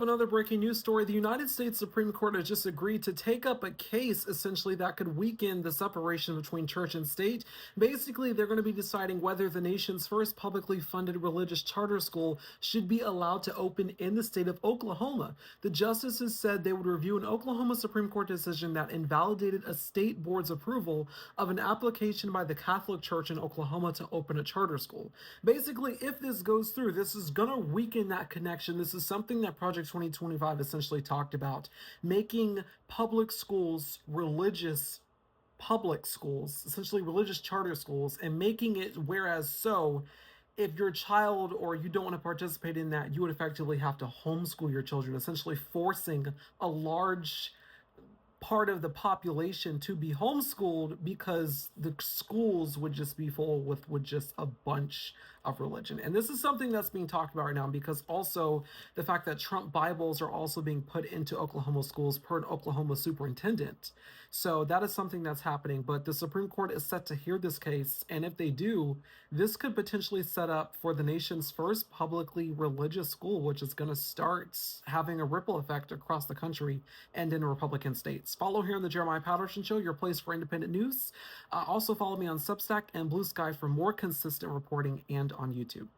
Another breaking news story. The United States Supreme Court has just agreed to take up a case essentially that could weaken the separation between church and state. Basically, they're going to be deciding whether the nation's first publicly funded religious charter school should be allowed to open in the state of Oklahoma. The justices said they would review an Oklahoma Supreme Court decision that invalidated a state board's approval of an application by the Catholic Church in Oklahoma to open a charter school. Basically, if this goes through, this is going to weaken that connection. This is something that Project 2025 essentially talked about, making public schools religious public schools, essentially religious charter schools, and making it whereas so if your child or you don't want to participate in that, you would effectively have to homeschool your children, essentially forcing a large part of the population to be homeschooled because the schools would just be full with just a bunch of religion. And this is something that's being talked about right now because also the fact that Trump Bibles are also being put into Oklahoma schools per an Oklahoma superintendent. So that is something that's happening. But the Supreme Court is set to hear this case. And if they do, this could potentially set up for the nation's first publicly religious school, which is going to start having a ripple effect across the country and in Republican states. Follow here on the Jeremiah Patterson Show, your place for independent news. Also follow me on Substack and Blue Sky for more consistent reporting and on YouTube.